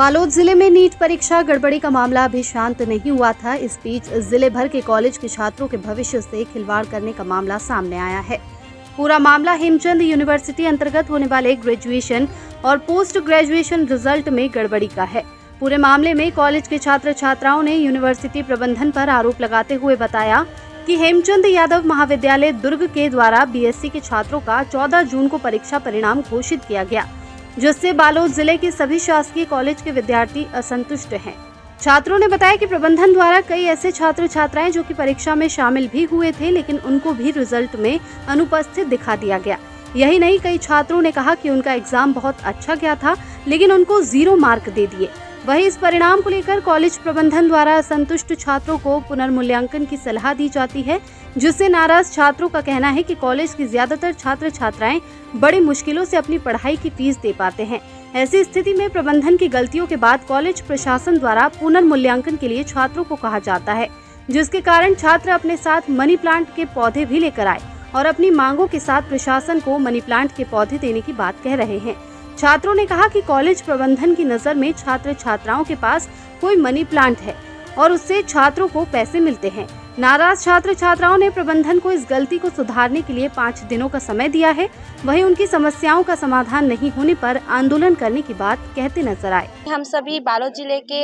बालोद जिले में नीट परीक्षा गड़बड़ी का मामला अभी शांत नहीं हुआ था। इस बीच जिले भर के कॉलेज के छात्रों के भविष्य से खिलवाड़ करने का मामला सामने आया है। पूरा मामला हेमचंद यूनिवर्सिटी अंतर्गत होने वाले ग्रेजुएशन और पोस्ट ग्रेजुएशन रिजल्ट में गड़बड़ी का है। पूरे मामले में कॉलेज के छात्र छात्राओं ने यूनिवर्सिटी प्रबंधन पर आरोप लगाते हुए बताया कि हेमचंद यादव महाविद्यालय दुर्ग के द्वारा बीएससी के छात्रों का 14 जून को परीक्षा परिणाम घोषित किया गया, जिससे बालोद जिले के सभी शासकीय कॉलेज के विद्यार्थी असंतुष्ट हैं। छात्रों ने बताया कि प्रबंधन द्वारा कई ऐसे छात्र छात्राएं जो कि परीक्षा में शामिल भी हुए थे, लेकिन उनको भी रिजल्ट में अनुपस्थित दिखा दिया गया। यही नहीं, कई छात्रों ने कहा कि उनका एग्जाम बहुत अच्छा गया था, लेकिन उनको 0 मार्क दे दिए। वहीं इस परिणाम को लेकर कॉलेज प्रबंधन द्वारा असंतुष्ट छात्रों को पुनर्मूल्यांकन की सलाह दी जाती है, जिससे नाराज छात्रों का कहना है कि कॉलेज के ज्यादातर छात्र छात्राएं बड़ी मुश्किलों से अपनी पढ़ाई की फीस दे पाते हैं। ऐसी स्थिति में प्रबंधन की गलतियों के बाद कॉलेज प्रशासन द्वारा पुनर्मूल्यांकन के लिए छात्रों को कहा जाता है, जिसके कारण छात्र अपने साथ मनी प्लांट के पौधे भी लेकर आए और अपनी मांगों के साथ प्रशासन को मनी प्लांट के पौधे देने की बात कह रहे हैं। छात्रों ने कहा कि कॉलेज प्रबंधन की नज़र में छात्र छात्राओं के पास कोई मनी प्लांट है और उससे छात्रों को पैसे मिलते हैं। नाराज छात्र छात्राओं ने प्रबंधन को इस गलती को सुधारने के लिए 5 दिनों का समय दिया है। वहीं उनकी समस्याओं का समाधान नहीं होने पर आंदोलन करने की बात कहते नजर आए। हम सभी बालोद जिले के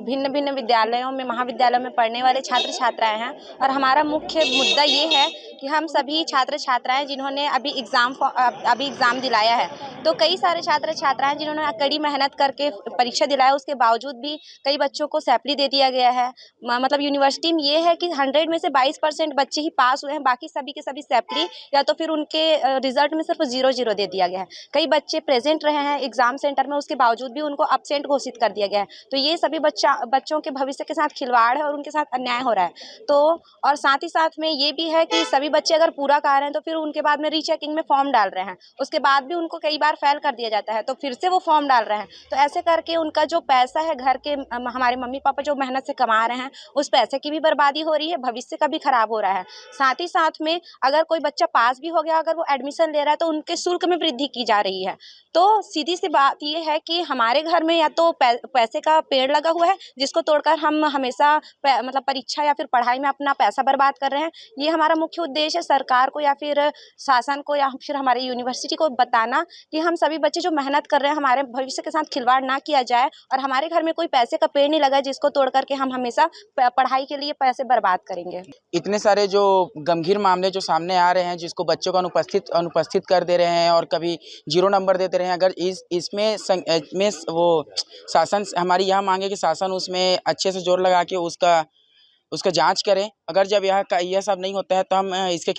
भिन्न भिन्न विद्यालयों में, महाविद्यालयों में पढ़ने वाले छात्र छात्राएं हैं और हमारा मुख्य मुद्दा ये है कि हम सभी छात्र छात्राएं जिन्होंने अभी एग्ज़ाम दिलाया है, तो कई सारे छात्र छात्राएं जिन्होंने कड़ी मेहनत करके परीक्षा दिलाया, उसके बावजूद भी कई बच्चों को सैपली दे दिया गया है। मतलब यूनिवर्सिटी में ये है कि 100 में से 22% बच्चे ही पास हुए हैं, बाकी सभी के सभी सैपली या तो फिर उनके रिजल्ट में सिर्फ 0-0 दे दिया गया है। कई बच्चे प्रेजेंट रहे हैं एग्जाम सेंटर में, उसके बावजूद भी उनको एब्सेंट घोषित कर दिया गया है। तो ये सभी बच्चों के भविष्य के साथ खिलवाड़ है और उनके साथ अन्याय हो रहा है। तो और साथ ही साथ में ये भी है कि सभी बच्चे अगर पूरा कर रहे हैं तो फिर उनके बाद में रीचेकिंग में फॉर्म डाल रहे हैं, उसके बाद भी उनको कई बार फेल कर दिया जाता है, तो फिर से वो फॉर्म डाल रहे हैं। तो ऐसे करके उनका जो पैसा है, घर के हमारे मम्मी पापा जो मेहनत से कमा रहे हैं, उस पैसे की भी बर्बादी हो रही है, भविष्य का भी खराब हो रहा है। साथ ही साथ में अगर कोई बच्चा पास भी हो गया, अगर वो एडमिशन ले रहा है तो उनके शुल्क में वृद्धि की जा रही है। तो सीधी सी बात ये है कि हमारे घर में या तो पैसे का पेड़ लगा हुआ है, जिसको तोड़कर हम हमेशा मतलब परीक्षा या फिर पढ़ाई में अपना पैसा बर्बाद कर रहे हैं। ये हमारा मुख्य उद्देश्य है, सरकार को या फिर शासन को या फिर हमारे यूनिवर्सिटी को बताना कि हम सभी बच्चे जो मेहनत कर रहे हैं, हमारे भविष्य के साथ खिलवाड़ ना किया जाए और हमारे घर में कोई पैसे का पेड़ नहीं लगा जिसको तोड़ करके हम हमेशा पढ़ाई के लिए पैसे बर्बाद करेंगे। इतने सारे जो गंभीर मामले जो सामने आ रहे हैं, जिसको बच्चों को अनुपस्थित कर दे रहे हैं और कभी 0 नंबर देते रहे हैं, अगर इसमें वो शासन, हमारी यह मांग है कि शासन उसमें अच्छे से जोर लगा के उसका जांच करें। अगर जब यह सब नहीं होता है तो हम इसके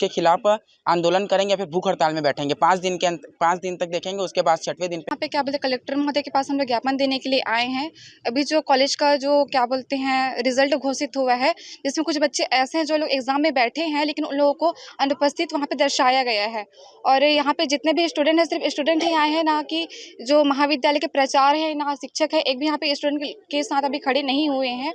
खिलाफ आंदोलन करेंगे या फिर भूख हड़ताल में बैठेंगे। 5 दिन तक देखेंगे, उसके बाद 6वें दिन यहाँ पे क्या बोलते कलेक्टर महोदय के पास हम लोग ज्ञापन देने के लिए आए हैं। अभी जो कॉलेज का जो क्या बोलते हैं रिजल्ट घोषित हुआ है, जिसमें कुछ बच्चे ऐसे हैं जो लोग एग्जाम में बैठे हैं, लेकिन उन लोगों को अनुपस्थित वहाँ पे दर्शाया गया है। और यहाँ पे जितने भी स्टूडेंट हैं, सिर्फ स्टूडेंट ही आए हैं, ना कि जो महाविद्यालय के प्राचार्य है, ना शिक्षक है। एक भी यहाँ पे स्टूडेंट के साथ अभी खड़े नहीं हुए हैं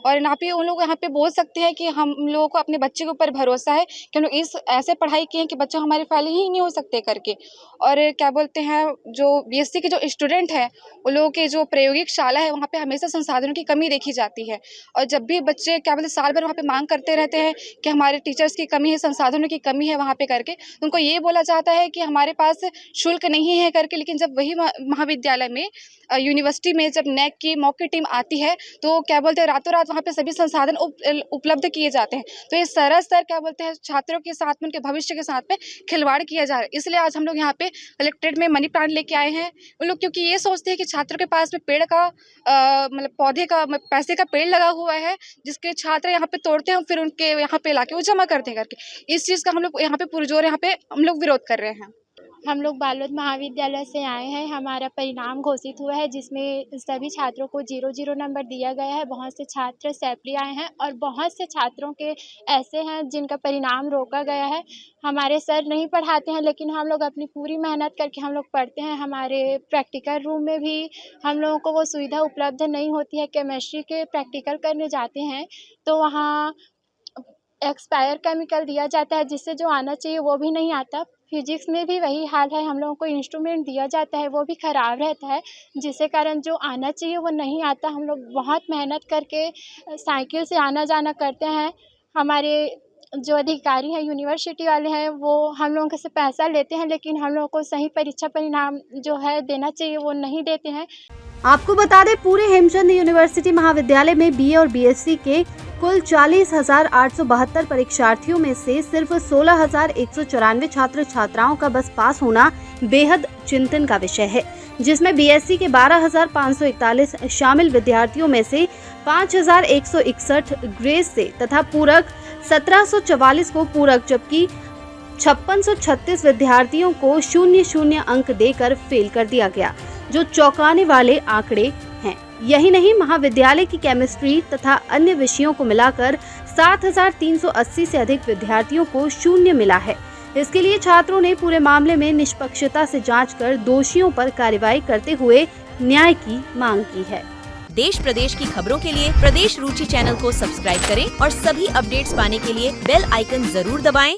और ना भी उन लोग यहाँ पे बोल सकते हैं कि हम लोगों को अपने बच्चे के ऊपर भरोसा है कि हम लोग इस ऐसे पढ़ाई किए हैं कि बच्चा हमारे फेल ही नहीं हो सकते करके। और क्या बोलते हैं जो बीएससी के जो स्टूडेंट है, उन लोगों के जो प्रायोगिक शाला है, वहाँ पे हमेशा संसाधनों की कमी देखी जाती है। और जब भी बच्चे क्या बोलते साल भर वहाँ पे मांग करते रहते हैं कि हमारे टीचर्स की कमी है, संसाधनों की कमी है वहाँ पे करके, तो उनको ये बोला जाता है कि हमारे पास शुल्क नहीं है करके। लेकिन जब वही महाविद्यालय में यूनिवर्सिटी में जब नेक की मॉक टीम आती है, तो क्या बोलते हैं रातों रात वहाँ पे सभी संसाधन उपलब्ध किए जाते हैं। तो ये सरासर क्या बोलते हैं छात्रों के साथ में, उनके भविष्य के साथ में खिलवाड़ किया जा रहा है। इसलिए आज हम लोग यहाँ पे कलेक्ट्रेट में मनी प्लांट लेके आए हैं। उन लोग क्योंकि ये सोचते हैं कि छात्रों के पास में पेड़ का मतलब पौधे का पैसे का पेड़ लगा हुआ है, जिसके छात्र यहाँ पे तोड़ते हैं, फिर उनके यहाँ पे लाके वो जमा करते हैं करके। इस चीज़ का हम लोग यहाँ पे पुरजोर यहाँ पे हम लोग विरोध कर रहे हैं। हम लोग बालोद महाविद्यालय से आए हैं। हमारा परिणाम घोषित हुआ है, जिसमें सभी छात्रों को 0-0 नंबर दिया गया है। बहुत से छात्र सैपली आए हैं और बहुत से छात्रों के ऐसे हैं जिनका परिणाम रोका गया है। हमारे सर नहीं पढ़ाते हैं, लेकिन हम लोग अपनी पूरी मेहनत करके हम लोग पढ़ते हैं। हमारे प्रैक्टिकल रूम में भी हम लोगों को वो सुविधा उपलब्ध नहीं होती है। केमिस्ट्री के प्रैक्टिकल करने जाते हैं तो वहाँ एक्सपायर केमिकल दिया जाता है, जिससे जो आना चाहिए वो भी नहीं आता। फिजिक्स में भी वही हाल है, हम लोगों को इंस्ट्रूमेंट दिया जाता है वो भी ख़राब रहता है, जिसके कारण जो आना चाहिए वो नहीं आता। हम लोग बहुत मेहनत करके साइकिल से आना जाना करते हैं। हमारे जो अधिकारी हैं यूनिवर्सिटी वाले हैं वो हम लोगों से पैसा लेते हैं, लेकिन हम लोगों को सही परीक्षा परिणाम जो है देना चाहिए वो नहीं देते हैं। आपको बता दें, पूरे हेमचंद यूनिवर्सिटी महाविद्यालय में बीए और बीएससी के कुल 40,872 परीक्षार्थियों में से सिर्फ 16,194 छात्र छात्राओं का बस पास होना बेहद चिंतन का विषय है, जिसमें बीएससी के 12,541 शामिल विद्यार्थियों में से 5,161 ग्रेड से तथा पूरक 1,744 को पूरक, जबकि 5636 विद्यार्थियों को 00 अंक देकर फेल कर दिया गया, जो चौंकाने वाले आंकड़े हैं। यही नहीं, महाविद्यालय की केमिस्ट्री तथा अन्य विषयों को मिलाकर 7,380 से अधिक विद्यार्थियों को 0 मिला है। इसके लिए छात्रों ने पूरे मामले में निष्पक्षता से जांच कर दोषियों पर कार्रवाई करते हुए न्याय की मांग की है। देश प्रदेश की खबरों के लिए प्रदेश रुचि चैनल को सब्सक्राइब करें और सभी अपडेट्स पाने के लिए बेल आइकन जरूर दबाएं।